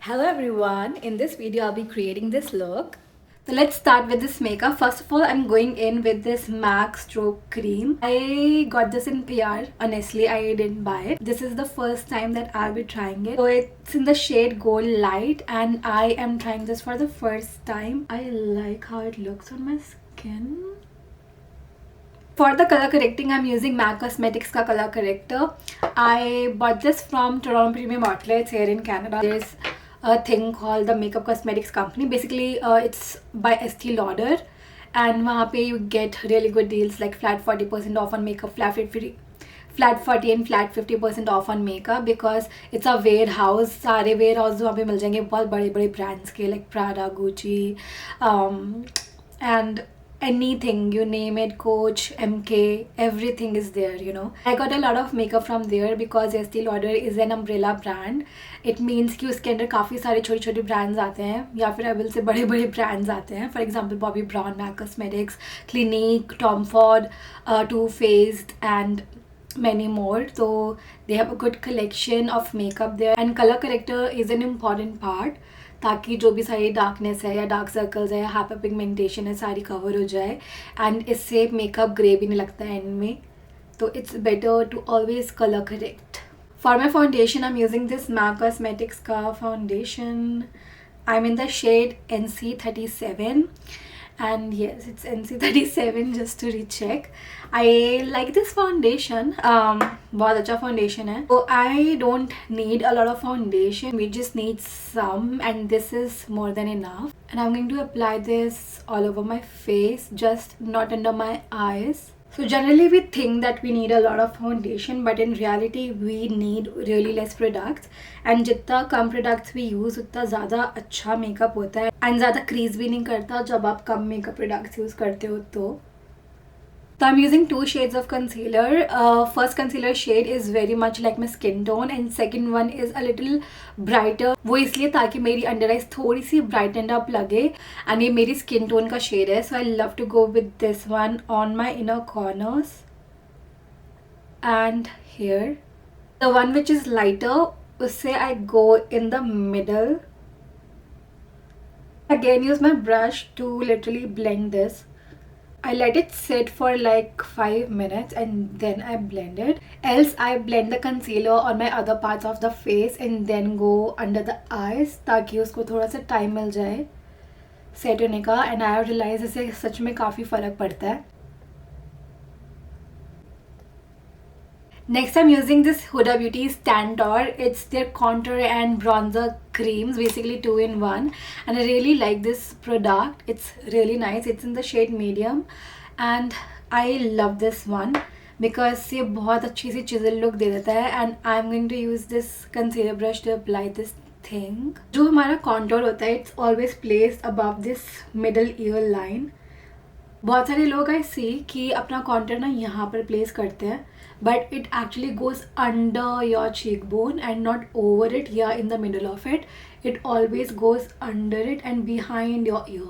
Hello everyone, in this video I'll be creating this look. So let's start with this makeup. First of all, I'm going in with this MAC Stroke Cream. I got this in PR. Honestly, I didn't buy it. This is the first time that I'll be trying it. So it's in the shade Gold Light and I am trying this for the first time. I like how it looks on my skin. For the color correcting, I'm using MAC Cosmetics ka color corrector. I bought this from Toronto Premium Outlets here in Canada. There's a thing called the Makeup Cosmetics Company. Basically, it's by Estee Lauder, and वहाँ पे you get really good deals like flat 40% off on makeup, flat 40 and flat 50% off on makeup because it's a warehouse. सारे warehouse वहाँ पे मिल जाएंगे बहुत बड़े बड़े brands के like Prada, Gucci, and anything you name it, Coach, MK, everything is there, you know. I got a lot of makeup from there because Estee Lauder is an umbrella brand. It means कि उसके अंदर काफ़ी सारे छोटे छोटे brands आते हैं या फिर I will say बड़े बड़े brands आते हैं. For example, Bobbi Brown, MAC Cosmetics, Clinique, Tom Ford, Too Faced and many more. So they have a good collection of makeup there, and color corrector is an important part ताकि जो भी सारी darkness है या dark circles है या hyper pigmentation है सारी कवर हो जाए एंड इससे मेकअप ग्रे भी नहीं लगता है एंड में. तो it's better to always colour correct. For my foundation I am using this MAC Cosmetics का foundation. I am in the shade NC37 and yes, it's NC37 just to recheck. I like this foundation. बहुत अच्छा foundation है. So I don't need a lot of foundation. We just need some, and this is more than enough. And I'm going to apply this all over my face, just not under my eyes. So generally we think that we need a lot of foundation, but in reality we need really less products. And जितना कम products we use उतना ज़्यादा अच्छा makeup होता है and ज़्यादा crease भी नहीं करता जब आप कम makeup products use करते हो तो. So I'm using two shades of concealer. First concealer shade is very much like my skin tone and second one is a little brighter. वो इसलिए ताकि मेरी under eyes थोड़ी सी brightened up लगे and ये मेरी skin tone का shade है. So I love to go with this one on my inner corners and here. The one which is lighter, उससे I go in the middle. Again use my brush to literally blend this. I let it sit for like 5 minutes and then I blend it. Else I blend the concealer on my other parts of the face and then go under the eyes ताकि उसको थोड़ा सा time मिल जाए set होने का. And I have realized इससे सच में काफ़ी फ़र्क पड़ता है. Next I'm using this Huda Beauty Stantor. It's their contour and bronzer creams, basically 2 in 1, and I really like this product. It's really nice. It's in the shade medium and I love this one because ये बहुत अच्छी सी chisel look दे देता है. And I'm going to use this concealer brush to apply this thing. जो हमारा contour होता है it's always placed above this middle ear line. बहुत सारे लोग आई सी कि अपना contour ना यहाँ पर place करते हैं but it actually goes under your cheekbone and not over it, yeah, in the middle of it. It always goes under it and behind your ear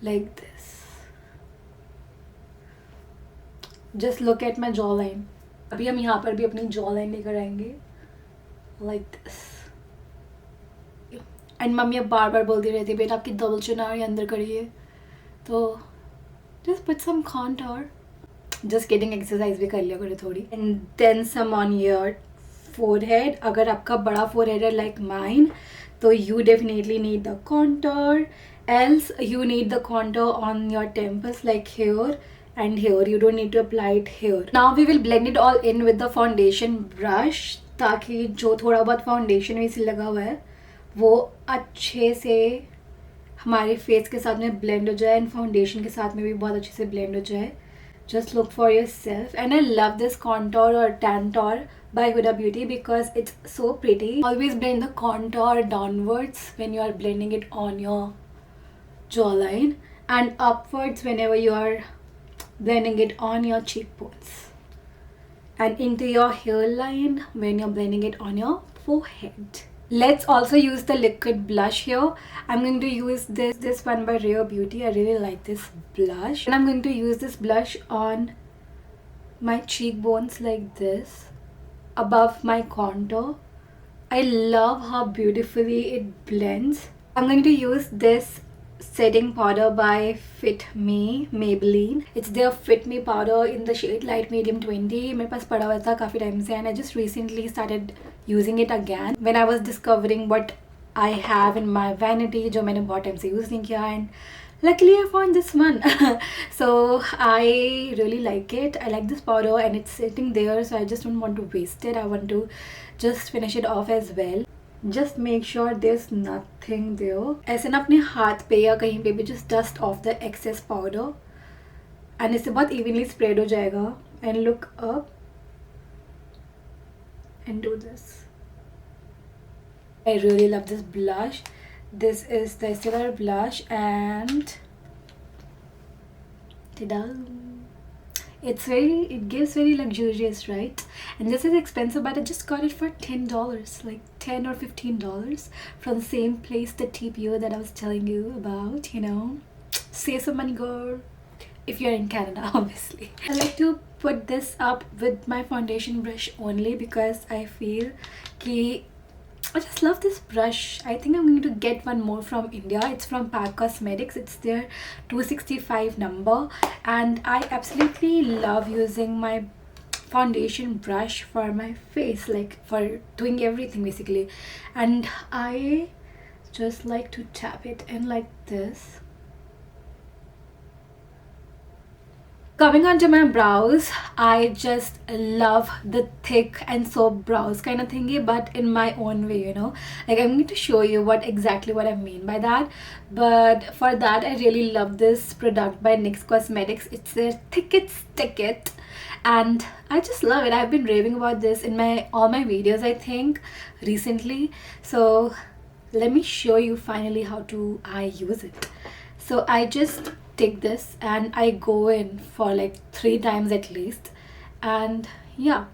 like this. Just look at my jawline. अभी हम यहाँ पर भी अपनी jawline लेकर आएंगे like this. And mummy अब बार बार बोलती रहती है बेटा आपकी डबल चिन आ रही है अंदर करिए. तो just put some contour. Just kidding, exercise भी कर लिया करो थोड़ी. And then some on your forehead. अगर आपका बड़ा forehead है like mine तो you definitely need the contour. Else you need the contour on your temples like here and here. You don't need to apply it here. Now we will blend it all in with the foundation brush ताकि जो थोड़ा बहुत foundation में इसे लगा हुआ है वो अच्छे से हमारे फेस के साथ में blend हो जाए and foundation के साथ में भी बहुत अच्छे से blend हो जाए. Just look for yourself. And I love this contour or tantour by Huda Beauty because it's so pretty. Always blend the contour downwards when you are blending it on your jawline and upwards whenever you are blending it on your cheekbones and into your hairline when you're blending it on your forehead. Let's also use the liquid blush here. I'm going to use this one by Rare Beauty. I really like this blush. And I'm going to use this blush on my cheekbones like this, above my contour. I love how beautifully it blends. I'm going to use this setting powder by Fit Me Maybelline. It's their Fit Me powder in the shade light medium 20. मेरे पास पड़ा हुआ था काफ़ी time से, and I just recently started using it again when I was discovering what I have in my vanity जो मैंने बहुत time से use नहीं किया, and luckily I found this one. So I really like it. I like this powder and it's sitting there, so I just don't want to waste it. I want to just finish it off as well. Just make sure there's nothing there. ऐसे ना अपने हाथ पे या कहीं पे भी just dust off the excess powder, and इससे बहुत evenly spread हो जाएगा. And look up and do this. I really love this blush. This is the Stellar blush, and ta-da! It gives very luxurious, right? And this is expensive, but I just got it for $10, like $10 or $15 from the same place, the TPO that I was telling you about, you know. Save some money, girl, if you're in Canada, obviously. I like to put this up with my foundation brush only because I feel ki I just love this brush. I think I'm going to get one more from India. It's from PAC Cosmetics. It's their 265 number, and I absolutely love using my foundation brush for my face, like for doing everything basically. And I just like to tap it in like this. Coming onto my brows, I just love the thick and soft brows kind of thingy, but in my own way, you know. Like, I'm going to show you exactly what I mean by that. But for that, I really love this product by NYX Cosmetics. It's their Thick It Stick It, and I just love it. I've been raving about this in all my videos, I think, recently. So let me show you finally how I use it. So I just take this and I go in for like 3 times at least, and yeah.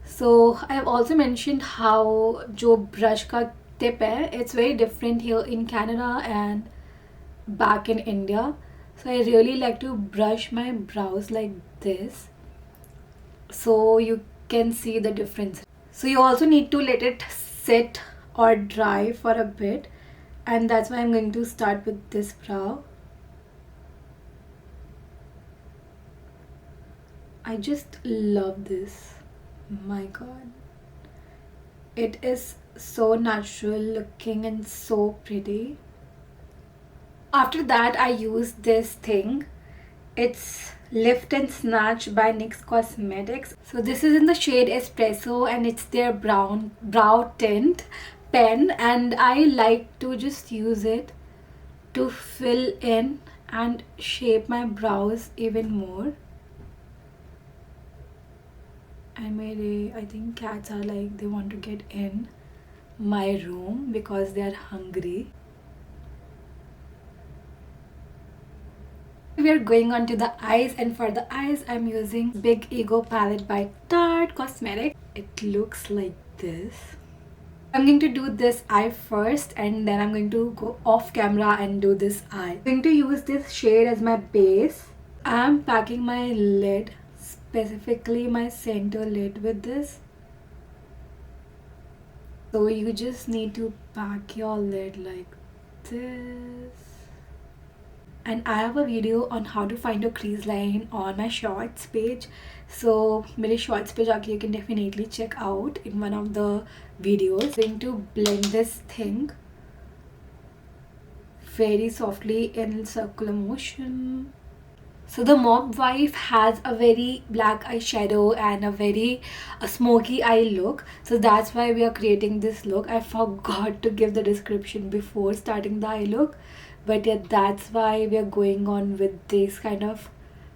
So I have also mentioned how जो brush का tip है, it's very different here in Canada and back in India. So I really like to brush my brows like this, so you can see the difference. So you also need to let it sit or dry for a bit, and that's why I'm going to start with this brow. I just love this. My god, it is so natural looking and so pretty. After that, I use this thing. It's Lift and Snatch by NYX Cosmetics. So this is in the shade Espresso, and it's their brow tint pen, and I like to just use it to fill in and shape my brows even more. I think cats are like, they want to get in my room because they are hungry. We are going on to the eyes, and for the eyes I'm using Big Ego palette by Tarte Cosmetics. It looks like this. I'm going to do this eye first, and then I'm going to go off camera and do this eye. I'm going to use this shade as my base. I'm packing my lid, specifically my center lid, with this. So you just need to pack your lid like this. And I have a video on how to find a crease line on my shorts page, so मेरे shorts पे जाके you can definitely check out in one of the videos. I'm going to blend this thing very softly in circular motion. So the Mob Wife has a very black eyeshadow and a very smoky eye look. So that's why we are creating this look. I forgot to give the description before starting the eye look. But yeah, that's why we are going on with this kind of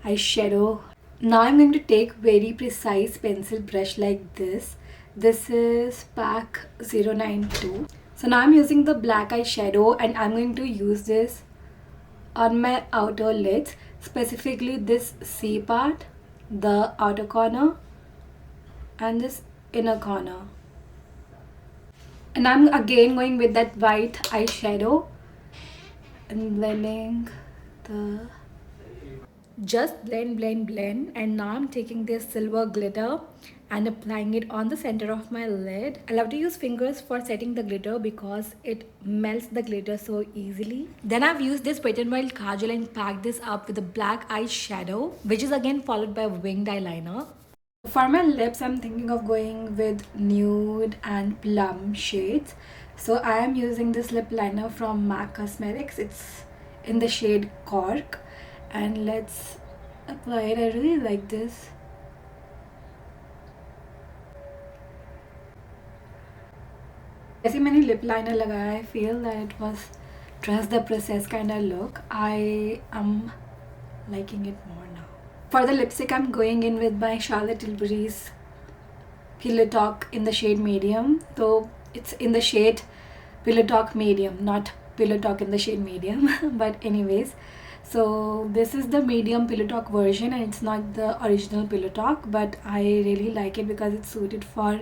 eyeshadow. Now I'm going to take very precise pencil brush like this. This is PAC 092. So now I'm using the black eyeshadow, and I'm going to use this on my outer lids, specifically this C part, the outer corner, and this inner corner. And I'm again going with that white eyeshadow and blending the... Just blend. And now I'm taking this silver glitter and applying it on the center of my lid. I love to use fingers for setting the glitter because it melts the glitter so easily. Then I've used this Wet n Wild kajal and packed this up with a black eyeshadow, which is again followed by a winged eyeliner. For my lips, I'm thinking of going with nude and plum shades. So I am using this lip liner from MAC Cosmetics. It's in the shade Cork. And let's apply it. I really like this. जैसे मैंने lip liner लगाया, I feel that it was trust the process kind of look. I am liking it more now. For the lipstick, I'm going in with my Charlotte Tilbury's Pillow Talk in the shade medium. So it's in the shade Pillow Talk medium, not Pillow Talk in the shade medium. But anyways, so this is the medium Pillow Talk version and it's not the original Pillow Talk, but I really like it because it's suited for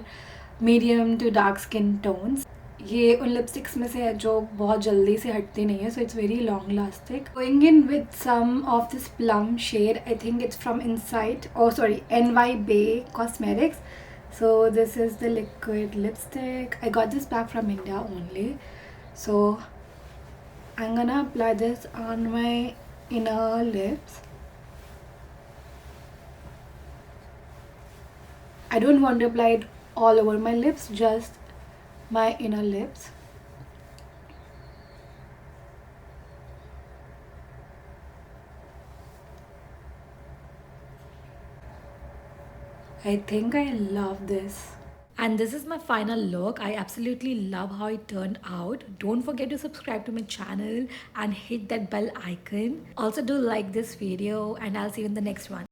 medium to dark skin tones. ये उन lipsticks में से है जो बहुत जल्दी से हटती नहीं है, so it's very long lasting. Going in with some of this plum shade, I think it's from NY Bay Cosmetics. So this is the liquid lipstick. I got this back from India only. So I'm gonna apply this on my inner lips. I don't want to apply it all over my lips, just my inner lips. I think I love this. And this is my final look. I absolutely love how it turned out. Don't forget to subscribe to my channel and hit that bell icon. Also do like this video and I'll see you in the next one.